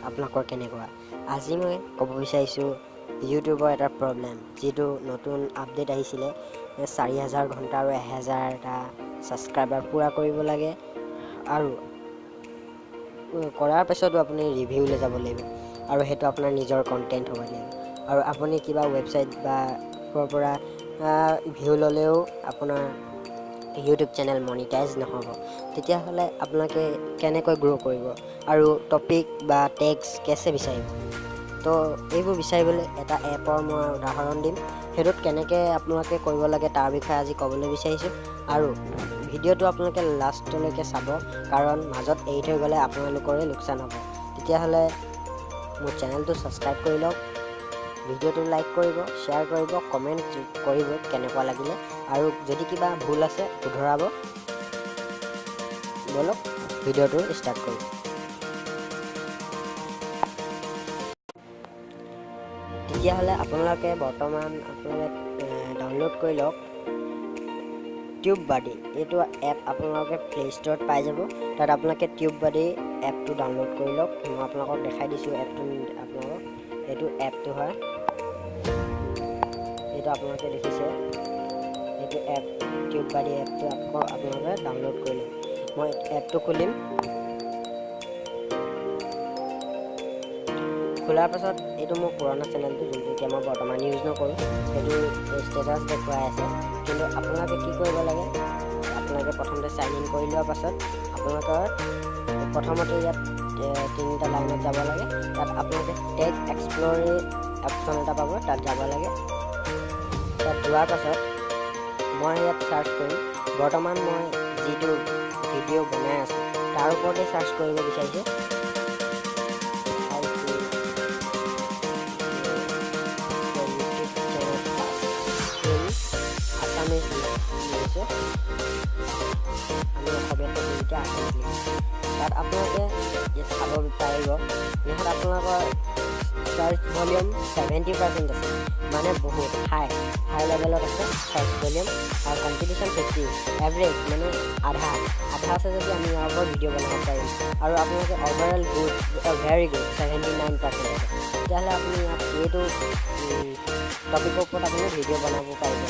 আপোনালোকৰ কেনেকুৱা? আজি মই ক'ব বিচাৰিছোঁ ইউটিউবৰ এটা প্ৰব্লেম, যিটো নতুন আপডেট আহিছিলে 4000 ঘণ্টা আৰু 1000টা ছাবস্ক্ৰাইবাৰ পূৰা কৰিব লাগে, আৰু কৰাৰ পিছতো আপুনি ৰিভিউলৈ যাব লাগিব, আৰু সেইটো আপোনাৰ নিজৰ কণ্টেণ্ট হ'ব লাগিব। আৰু আপুনি কিবা ৱেবছাইট বা পৰা ভিউ ল'লেও আপোনাৰ ইউটিউব চেনেল মনিটাইজ নহ'ব। তেতিয়াহ'লে আপোনালোকে কেনেকৈ গ্ৰ' কৰিব আৰু টপিক বা টেগছ কেছে বিচাৰিব? তো এইবোৰ বিচাৰিবলৈ এটা এপৰ মই উদাহৰণ দিম। সেইটোত কেনেকৈ আপোনালোকে কৰিব লাগে তাৰ বিষয়ে আজি ক'বলৈ বিচাৰিছোঁ। আৰু ভিডিঅ'টো আপোনালোকে লাষ্টলৈকে চাব, কাৰণ মাজত এৰি থৈ গ'লে আপোনালোকৰে লোকচান হ'ব। তেতিয়াহ'লে মোৰ চেনেলটো ছাবস্ক্ৰাইব কৰি লওক, ভিডিঅ'টো লাইক কৰিব, শ্বেয়াৰ কৰিব, কমেণ্ট কৰিব কেনেকুৱা লাগিলে, আৰু যদি কিবা ভুল আছে শুধৰাব। বলক ভিডিঅ'টো ষ্টাৰ্ট কৰোঁ। তেতিয়াহ'লে আপোনালোকে বৰ্তমান ডাউনলোড কৰি লওক টিউববাডি। এইটো এপ আপোনালোকে প্লে ষ্ট'ৰত পাই যাব। তাত আপোনালোকে টিউববাডি এপটো ডাউনলোড কৰি লওক। মই আপোনালোকক দেখাই দিছোঁ এপটো। আপোনালোকক এইটো এপটো হয়, এইটো আপোনালোকে দেখিছে, এইটো এপ টিউববাডি এপটো আপোনালোকে ডাউনলোড কৰি লওক। মই এপটো খুলিম। খোলাৰ পাছত এইটো মোৰ পুৰণা চেনেলটো, যোনটো এতিয়া মই বৰ্তমান ইউজ নকৰোঁ। সেইটো ষ্টেটাছ দেখুৱাই আছে। কিন্তু আপোনালোকে কি কৰিব লাগে, আপোনালোকে প্ৰথমতে চাইন ইন কৰি লোৱাৰ পাছত আপোনালোকৰ প্ৰথমতে ইয়াত 3টা লাইনত যাব লাগে। তাত আপোনালোকে টেগ এক্সপ্ল'ৰ অপশ্যন এটা পাব, তাত যাব লাগে। তাত যোৱাৰ পাছত মই ইয়াত চাৰ্চ কৰিম। বৰ্তমান মই যিটো ভিডিঅ' বনাই আছোঁ তাৰ ওপৰতে চাৰ্চ কৰিব বিচাৰিছোঁ। তাত আপোনালোকে চাব পাৰিব, ইয়াত আপোনালোকৰ চাৰ্চ ভলিউম 70% আছে, মানে বহুত হাই লেভেলত আছে চাৰ্চ ভলিউম। আৰু কম্পিটিশ্যন 50, এভাৰেজ মানে আধা আছে যদি আমি ইয়াৰ ওপৰত ভিডিঅ' বনাব পাৰিম। আৰু আপোনালোকে অভাৰঅল গুড, ভেৰি গুড 79% আছে। তেতিয়াহ'লে আপুনি ইয়াত এইটো টপিকৰ ওপৰত আপুনি ভিডিঅ' বনাব পাৰিব।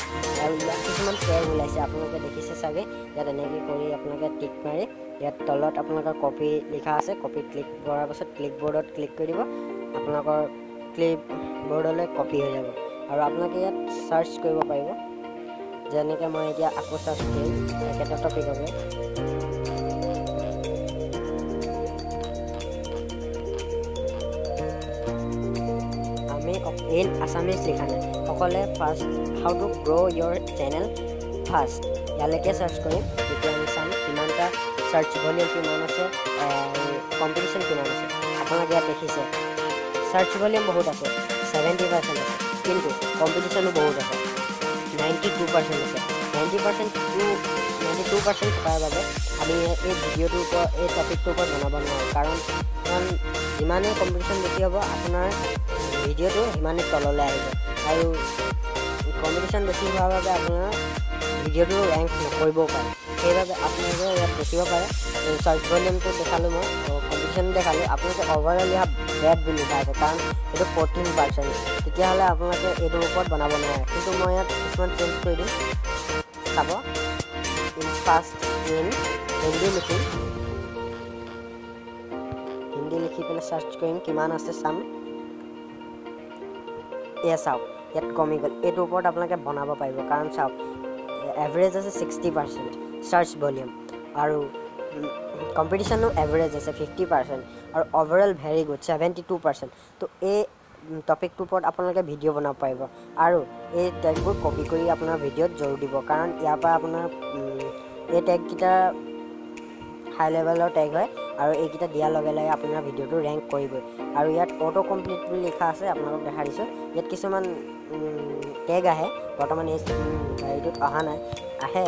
আৰু ইয়াত কিছুমান টেগ ওলাইছে, আপোনালোকে দেখিছে চাগে। ইয়াত এনেকৈ কৰি আপোনালোকে টিক মাৰি ইয়াত তলত আপোনালোকৰ কপি লিখা আছে। কপি ক্লিক কৰাৰ পাছত ক্লিক বৰ্ডত ক্লিক কৰি দিব, আপোনালোকৰ ক্লিপ বৰ্ডলৈ কপি হৈ যাব। আৰু আপোনালোকে ইয়াত চাৰ্চ কৰিব পাৰিব। যেনেকৈ মই এতিয়া আকৌ চাৰ্চ কৰিম একেটা টপিককে। আমি ইন আছামিজ লিখা নাই, সকলোৱে first how to grow' your channel first, ইয়ালৈকে চাৰ্চ কৰিম। তেতিয়া আমি চাম কিমানটা চাৰ্চ ভলিউম কিমান আছে, কম্পিটিশ্যন কিমান আছে। আপোনালোকে ইয়াত দেখিছে চাৰ্চ ভলিউম বহুত আছে, 70% আছে, কিন্তু কম্পিটিশ্যনো বহুত আছে, 92% আছে। 92% থকাৰ বাবে আমি এই ভিডিঅ'টোৰ ওপৰত, এই টপিকটোৰ ওপৰত বনাব নোৱাৰোঁ। কাৰণ যিমানেই কম্পিটিশ্যন বেছি হ'ব আপোনাৰ ভিডিঅ'টো সিমানেই তললৈ আহিব, আৰু কম্পিটিশ্যন বেছি হোৱাৰ বাবে আপোনাৰ ভিডিঅ'টো ৰেংক নকৰিবও পাৰে। সেইবাবে আপোনালোকে ইয়াত দেখিব পাৰে চাৰ্চ ভলিউমটো দেখালোঁ, মই কম্পিটিশ্যন দেখালোঁ। আপোনালোকে অভাৰঅল ইয়াত বেড বুলি লিখা আছে, কাৰণ এইটো 14%। তেতিয়াহ'লে আপোনালোকে এইটোৰ ওপৰত বনাব নোৱাৰে। কিন্তু মই ইয়াত কিছুমান চেঞ্জ কৰি দিম, চাব। ফাৰ্ষ্ট ইন হিন্দী লিখিম, হিন্দী লিখি পেলাই চাৰ্চ কৰিম কিমান আছে চাম। এয়া চাওক ইয়াত কমি গ'ল। এইটোৰ ওপৰত আপোনালোকে বনাব পাৰিব, কাৰণ চাওক এভাৰেজ আছে 60% চাৰ্চ ভলিউম, আৰু কম্পিটিশ্যনো এভাৰেজ আছে 50%, আৰু অভাৰঅল ভেৰি গুড 72%। তো এই টপিকটোৰ ওপৰত আপোনালোকে ভিডিঅ' বনাব পাৰিব। আৰু এই টেগবোৰ কপি কৰি আপোনাৰ ভিডিঅ'ত জৰুৰ দিব, কাৰণ ইয়াৰ পৰা আপোনাৰ এই টেগকেইটা হাই লেভেলৰ টেগ হয়, আৰু এইকেইটা দিয়াৰ লগে লগে আপোনাৰ ভিডিঅ'টো ৰেংক কৰিবই। আৰু ইয়াত অটো কমপ্লিট বুলি লিখা আছে, আপোনালোকক দেখাই দিছোঁ। ইয়াত কিছুমান টেগ আহে, বৰ্তমান এই হেৰিটোত অহা নাই, আহে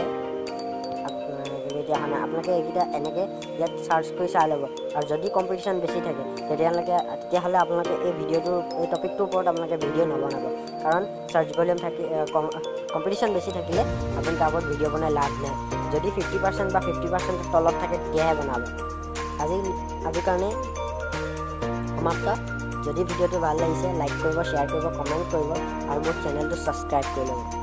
এতিয়া অহা নাই। আপোনালোকে এইকেইটা এনেকৈ ইয়াত চাৰ্চ কৰি চাই ল'ব। আৰু যদি কম্পিটিশ্যন বেছি থাকে তেতিয়াহ'লে আপোনালোকে এই ভিডিঅ'টোৰ, এই টপিকটোৰ ওপৰত আপোনালোকে ভিডিঅ' নবনাব, কাৰণ চাৰ্চ ভলিউম কম্পিটিশ্যন বেছি থাকিলে আপুনি তাৰ ওপৰত ভিডিঅ' বনাই লাভ নাই। যদি 50% বা 50% তলত থাকে তেতিয়াহে বনাব। আজিৰ কাৰণে সমাপ্ত। যদি ভিডিঅ'টো ভাল লাগিছে লাইক কৰিব, শ্বেয়াৰ কৰিব, কমেণ্ট কৰিব আৰু মোৰ চেনেলটো ছাবস্ক্ৰাইব কৰি ল'ব।